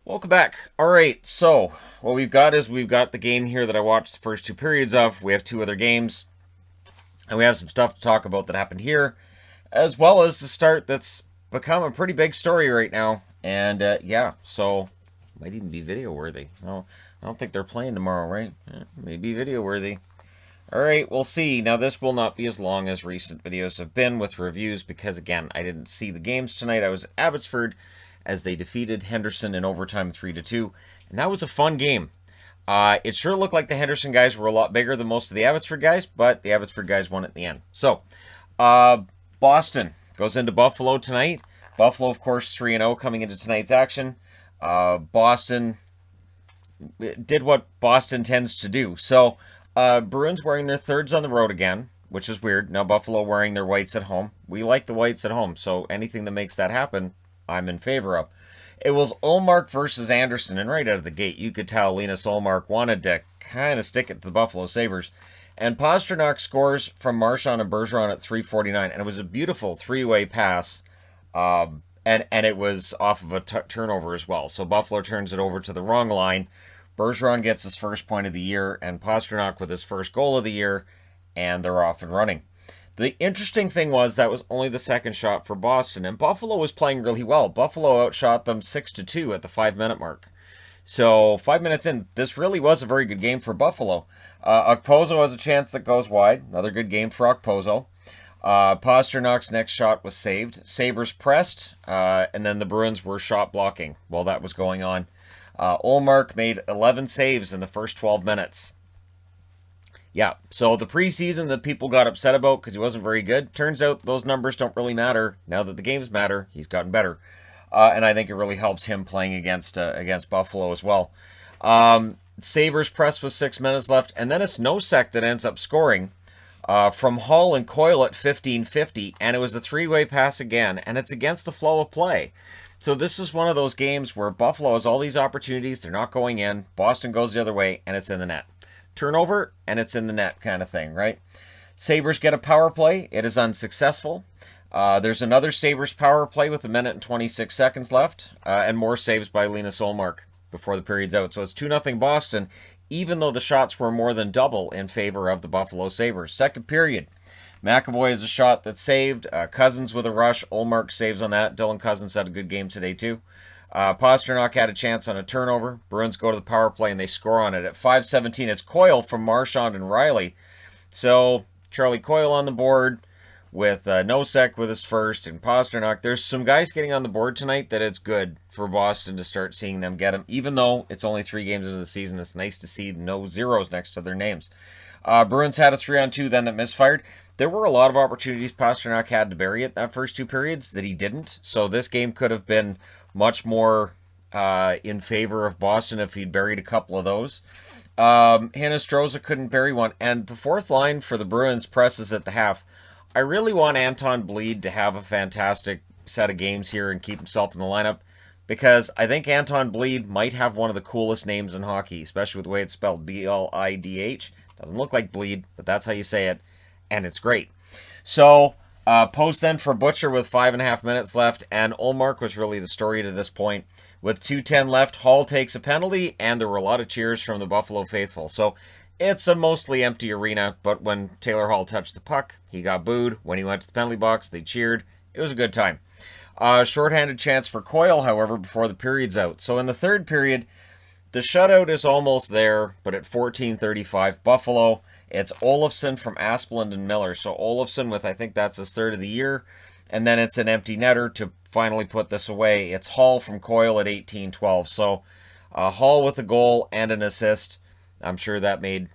Welcome back. All right, so what we've got is we've got the game here that I watched the first two periods of. We have two other games, and we have some stuff to talk about that happened here, as well as the start that's become a pretty big story right now. And yeah, so might even be video worthy. No, I don't think they're playing tomorrow, right? Maybe video worthy. All right, we'll see. Now, this will not be as long as recent videos have been with reviews because, again, I didn't see the games tonight. I was at Abbotsford as they defeated Henderson in overtime 3-2, and that was a fun game. It sure looked like the Henderson guys were a lot bigger than most of the Abbotsford guys, but the Abbotsford guys won at the end. So, Boston goes into Buffalo tonight. Buffalo, of course, 3-0 coming into tonight's action. Boston did what Boston tends to do. So, Bruins wearing their thirds on the road again, which is weird. Now Buffalo wearing their whites at home. We like the whites at home, so anything that makes that happen, I'm in favor of. It was Ullmark versus Anderson, and right out of the gate, you could tell Linus Ullmark wanted to kind of stick it to the Buffalo Sabres. And Pastrnak scores from Marchand and Bergeron at 3:49, and it was a beautiful three-way pass, and it was off of a turnover as well. So Buffalo turns it over to the wrong line. Bergeron gets his first point of the year, and Pastrnak with his first goal of the year, and they're off and running. The interesting thing was that was only the second shot for Boston, and Buffalo was playing really well. Buffalo outshot them 6-2 at the 5-minute mark. So 5 minutes in, this really was a very good game for Buffalo. Okposo has a chance that goes wide. Another good game for Okposo. Pasternak's next shot was saved. Sabres pressed, and then the Bruins were shot blocking while that was going on. Ullmark made 11 saves in the first 12 minutes. Yeah, so the preseason that people got upset about because he wasn't very good, turns out those numbers don't really matter. Now that the games matter, he's gotten better. And I think it really helps him playing against Buffalo as well. Sabres press with 6 minutes left, and then it's Nosek that ends up scoring from Hall and Coyle at 15:50, and it was a three-way pass again, and it's against the flow of play. So this is one of those games where Buffalo has all these opportunities. They're not going in. Boston goes the other way, and it's in the net. Turnover, and it's in the net kind of thing, right? Sabres get a power play. It is unsuccessful. There's another Sabres power play with 1 minute and 26 seconds left, and more saves by Linus Ullmark before the period's out. So it's 2-0 Boston, even though the shots were more than double in favor of the Buffalo Sabres. Second period. McAvoy has a shot that's saved. Cousins with a rush. Ullmark saves on that. Dylan Cousins had a good game today, too. Pastrnak had a chance on a turnover. Bruins go to the power play, and they score on it. At 5:17, it's Coyle from Marchand and Riley. So, Charlie Coyle on the board with Nosek with his first, and Pastrnak. There's some guys getting on the board tonight that it's good for Boston to start seeing them get them. Even though it's only 3 games into the season, it's nice to see no zeros next to their names. Bruins had a 3-on-2 then that misfired. There were a lot of opportunities Pastrnak had to bury it that first 2 periods that he didn't. So this game could have been much more in favor of Boston if he'd buried a couple of those. Hinostroza couldn't bury one. And the fourth line for the Bruins presses at the half. I really want Anton Bleed to have a fantastic set of games here and keep himself in the lineup, because I think Anton Bleed might have one of the coolest names in hockey, especially with the way it's spelled, B-L-I-D-H. Doesn't look like Bleed, but that's how you say it, and it's great. So, post then for Butcher with 5.5 minutes left, and Ullmark was really the story to this point. With 2:10 left, Hall takes a penalty, and there were a lot of cheers from the Buffalo faithful. So, it's a mostly empty arena, but when Taylor Hall touched the puck, he got booed. When he went to the penalty box, they cheered. It was a good time. Shorthanded chance for Coyle, however, before the period's out. So in the third period, the shutout is almost there, but at 14:35, Buffalo, it's Olofsson from Asplund and Miller. So Olofsson with, I think that's his third of the year, and then it's an empty netter to finally put this away. It's Hall from Coyle at 18:12. So Hall with a goal and an assist. I'm sure that made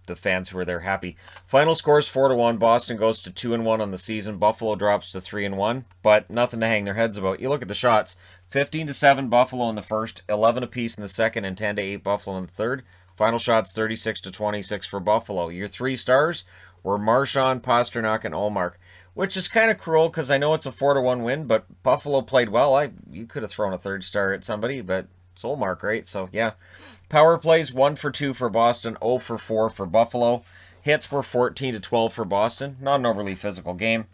the fans who were there happy. Final scores 4-1. Boston goes to 2-1 on the season. Buffalo drops to 3-1, but nothing to hang their heads about. You look at the shots: 15-7 Buffalo in the first, 11 apiece in the second, and 10-8 Buffalo in the third. Final shots 36-26 for Buffalo. Your 3 stars were Marchand, Pastrnak, and Ullmark, which is kind of cruel because I know it's a 4-1 win, but Buffalo played well. You could have thrown a third star at somebody, but it's Ullmark, right? So, yeah. Power plays 1 for 2 for Boston, 0 for 4 for Buffalo. Hits were 14-12 for Boston. Not an overly physical game.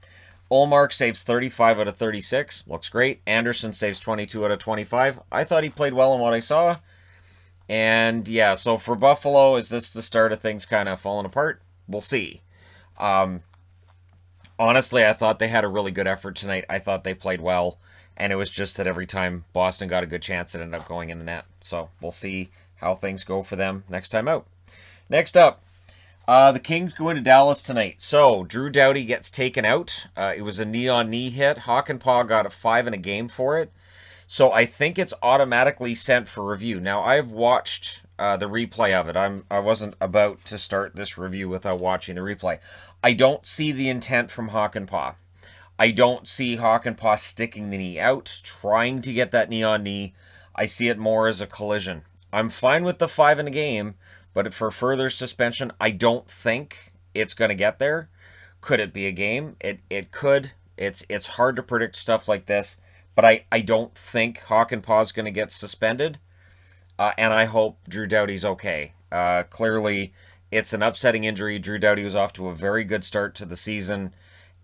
Ullmark saves 35 out of 36. Looks great. Anderson saves 22 out of 25. I thought he played well in what I saw. And yeah, so for Buffalo, is this the start of things kind of falling apart? We'll see. Honestly, I thought they had a really good effort tonight. I thought they played well. And it was just that every time Boston got a good chance, it ended up going in the net. So we'll see how things go for them next time out. Next up, the Kings go into Dallas tonight. So Drew Doughty gets taken out. It was a knee-on-knee hit. Hakanpää got a 5 in a game for it. So I think it's automatically sent for review. Now, I've watched the replay of it. I wasn't about to start this review without watching the replay. I don't see the intent from Hakanpää. I don't see Hakanpää sticking the knee out, trying to get that knee on knee. I see it more as a collision. I'm fine with the 5 in the game, but for further suspension, I don't think it's going to get there. Could it be a game? It could. It's hard to predict stuff like this, but I don't think Hakanpää is going to get suspended, and I hope Drew Doughty's okay. Clearly, it's an upsetting injury. Drew Doughty was off to a very good start to the season,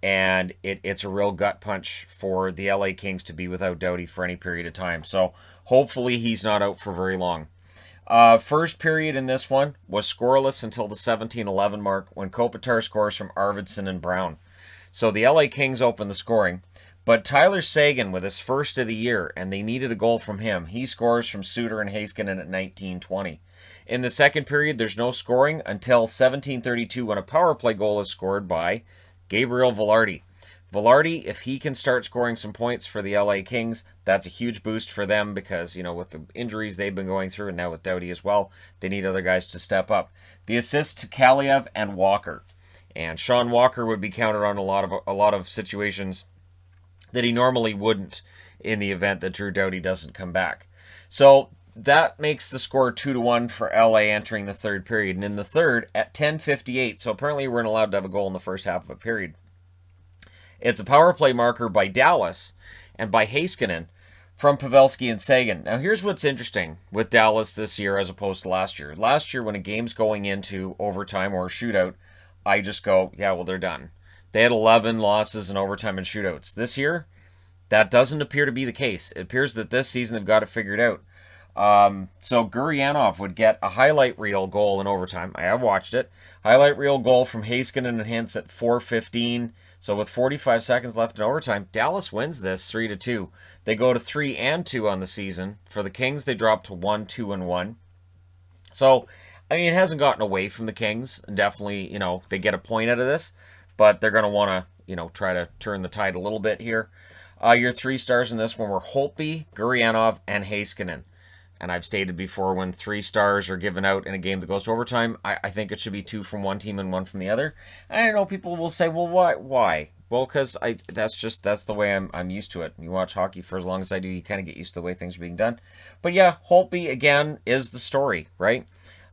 and it's a real gut punch for the LA Kings to be without Doughty for any period of time. So hopefully he's not out for very long. First period in this one was scoreless until the 17-11 mark when Kopitar scores from Arvidsson and Brown. So the LA Kings open the scoring, but Tyler Seguin with his first of the year, and they needed a goal from him. He scores from Suter and Heiskanen at 19:20. In the second period, there's no scoring until 17:32 when a power play goal is scored by Gabriel Vilardi. Vilardi, if he can start scoring some points for the LA Kings, that's a huge boost for them because, you know, with the injuries they've been going through and now with Doughty as well, they need other guys to step up. The assists to Kaliev and Walker. And Sean Walker would be counted on a lot of situations that he normally wouldn't in the event that Drew Doughty doesn't come back. So that makes the score 2-1 for LA entering the third period. And in the third, at 10:58, so apparently we weren't allowed to have a goal in the first half of a period. It's a power play marker by Dallas and by Heiskanen from Pavelski and Seguin. Now here's what's interesting with Dallas this year as opposed to last year. Last year when a game's going into overtime or a shootout, I just go, yeah, well, they're done. They had 11 losses in overtime and shootouts. This year, that doesn't appear to be the case. It appears that this season they've got it figured out. So Gurianov would get a highlight reel goal in overtime. I have watched it. Highlight reel goal from Heiskanen and Hintz at 4:15. So with 45 seconds left in overtime, Dallas wins this 3-2. They go to 3-2 on the season. For the Kings, they drop to 1-2-1. So, I mean, it hasn't gotten away from the Kings. And definitely, you know, they get a point out of this. But they're going to want to, you know, try to turn the tide a little bit here. Your 3 stars in this one were Holtby, Gurianov, and Heiskanen. And I've stated before, when 3 stars are given out in a game that goes to overtime, I think it should be 2 from one team and 1 from the other. And I know people will say, well, why? Well, because that's the way I'm used to it. You watch hockey for as long as I do, you kind of get used to the way things are being done. But yeah, Holtby, again, is the story, right?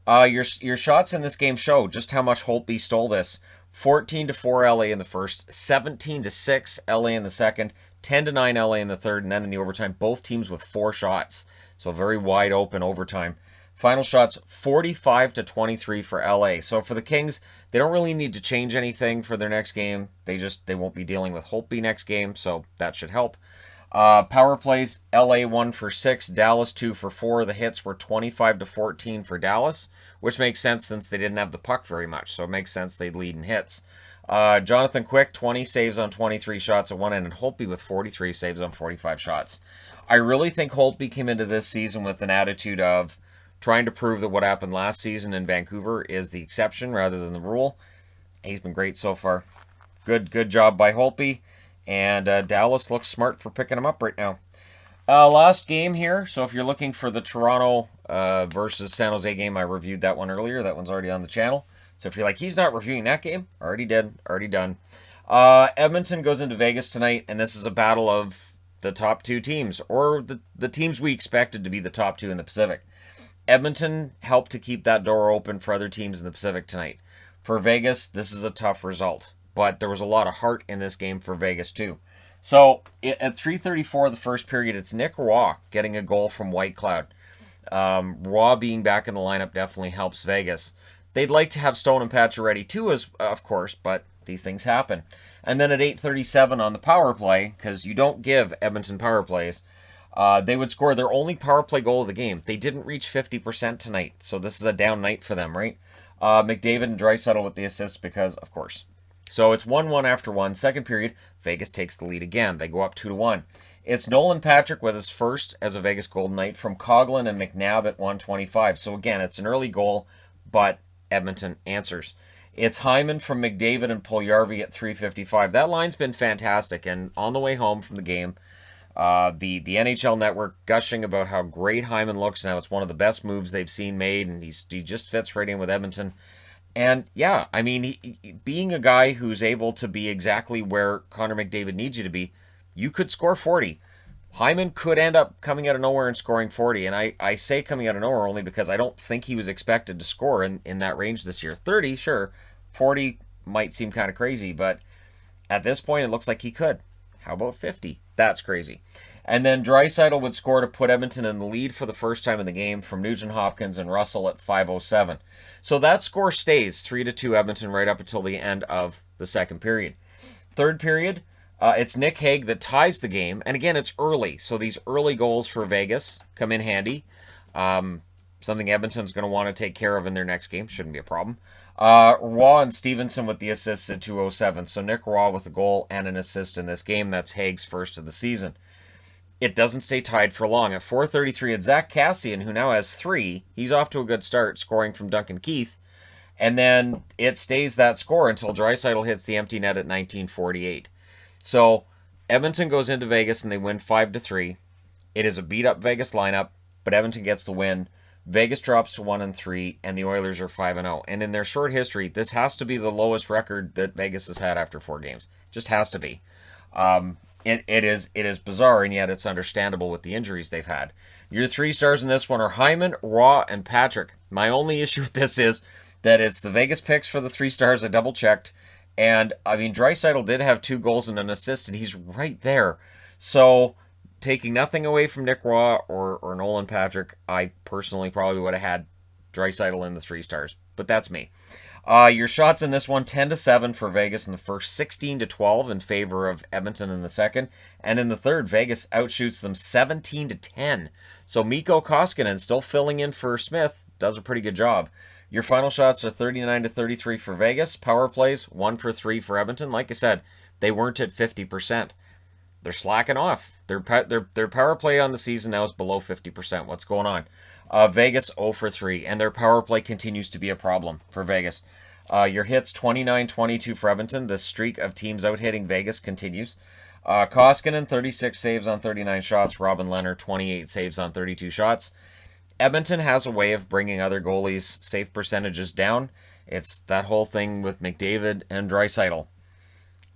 Your shots in this game show just how much Holtby stole this. 14-4 LA in the first, 17-6 LA in the second, 10-9 LA in the third, and then in the overtime, both teams with 4 shots. So very wide open overtime. Final shots, 45-23 for LA. So for the Kings, they don't really need to change anything for their next game. They won't be dealing with Holtby next game, so that should help. Power plays, LA 1 for 6, Dallas 2 for 4. The hits were 25-14 for Dallas, which makes sense since they didn't have the puck very much. So it makes sense they'd lead in hits. Jonathan Quick, 20 saves on 23 shots at one end, and Holtby with 43 saves on 45 shots. I really think Holtby came into this season with an attitude of trying to prove that what happened last season in Vancouver is the exception rather than the rule. He's been great so far. Good job by Holtby. And Dallas looks smart for picking him up right now. Last game here. So if you're looking for the Toronto versus San Jose game, I reviewed that one earlier. That one's already on the channel. So if you're like, he's not reviewing that game, already did, already done. Edmonton goes into Vegas tonight, and this is a battle of the top 2 teams, or the teams we expected to be the top 2 in the Pacific. Edmonton helped to keep that door open for other teams in the Pacific tonight. For Vegas, this is a tough result, but there was a lot of heart in this game for Vegas too. So at 3:34 of the first period, it's Nick Roy getting a goal from White Cloud. Roy being back in the lineup definitely helps Vegas. They'd like to have Stone and Pacioretty too, of course, but these things happen. And then at 8:37 on the power play, because you don't give Edmonton power plays, they would score their only power play goal of the game. They didn't reach 50% tonight, so this is a down night for them, right? McDavid and Draisaitl with the assists because, of course. So it's 1-1 after one. Second period, Vegas takes the lead again. They go up 2-1. It's Nolan Patrick with his first as a Vegas Golden Knight from Coughlin and McNabb at 1:25. So again, it's an early goal, but Edmonton answers. It's Hyman from McDavid and Puljujarvi at 3:55. That line's been fantastic, and on the way home from the game, the NHL Network gushing about how great Hyman looks now. It's one of the best moves they've seen made, and he just fits right in with Edmonton. And yeah, I mean, being a guy who's able to be exactly where Connor McDavid needs you to be, you could score 40. Hyman could end up coming out of nowhere and scoring 40. And I say coming out of nowhere only because I don't think he was expected to score in that range this year. 30, sure. 40 might seem kind of crazy, but at this point, it looks like he could. How about 50? That's crazy. And then Draisaitl would score to put Edmonton in the lead for the first time in the game from Nugent Hopkins and Russell at 5:07. So that score stays 3-2 Edmonton right up until the end of the second period. Third period, it's Nick Hague that ties the game. And again, it's early. So these early goals for Vegas come in handy. Something Edmonton's going to want to take care of in their next game. Shouldn't be a problem. Roy and Stevenson with the assists at 2:07. So Nick Roy with a goal and an assist in this game. That's Hague's first of the season. It doesn't stay tied for long. At 4:33, it's Zach Kassian, who now has 3. He's off to a good start, scoring from Duncan Keith. And then it stays that score until Draisaitl hits the empty net at 19:48. So Edmonton goes into Vegas and they win 5-3. It is a beat-up Vegas lineup, but Edmonton gets the win. Vegas drops to 1-3, and the Oilers are 5-0. And in their short history, this has to be the lowest record that Vegas has had after 4 games. Just has to be. It is bizarre, and yet it's understandable with the injuries they've had. Your 3 stars in this one are Hyman, Raw, and Patrick. My only issue with this is that it's the Vegas picks for the 3 stars. I double-checked. And, I mean, Draisaitl did have 2 goals and an assist, and he's right there. So, taking nothing away from Nick Raw or Nolan Patrick, I personally probably would have had Draisaitl in the 3 stars. But that's me. Your shots in this one, 10-7 for Vegas in the first, 16-12 in favor of Edmonton in the second. And in the third, Vegas outshoots them 17-10. So Mikko Koskinen, still filling in for Smith, does a pretty good job. Your final shots are 39-33 for Vegas. Power plays, 1 for 3 for Edmonton. Like I said, they weren't at 50%. They're slacking off. Their power play on the season now is below 50%. What's going on? Vegas 0 for 3, and their power play continues to be a problem for Vegas. Your hits 29-22 for Edmonton. The streak of teams out-hitting Vegas continues. Koskinen, 36 saves on 39 shots. Robin Lehner, 28 saves on 32 shots. Edmonton has a way of bringing other goalies' save percentages down. It's that whole thing with McDavid and Draisaitl.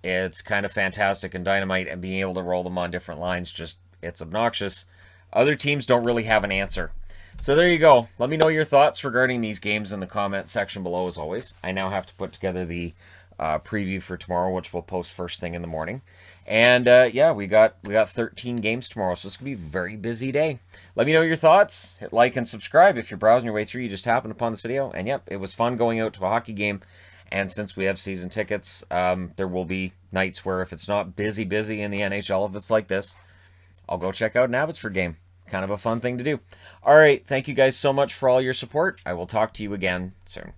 It's kind of fantastic and dynamite, and being able to roll them on different lines, it's obnoxious. Other teams don't really have an answer. So there you go. Let me know your thoughts regarding these games in the comment section below, as always. I now have to put together the preview for tomorrow, which we'll post first thing in the morning. And yeah, we got 13 games tomorrow, so it's going to be a very busy day. Let me know your thoughts. Hit like and subscribe if you're browsing your way through. You just happened upon this video. And yep, it was fun going out to a hockey game. And since we have season tickets, there will be nights where if it's not busy in the NHL, if it's like this, I'll go check out an Abbotsford game. Kind of a fun thing to do. All right, thank you guys so much for all your support. I will talk to you again soon.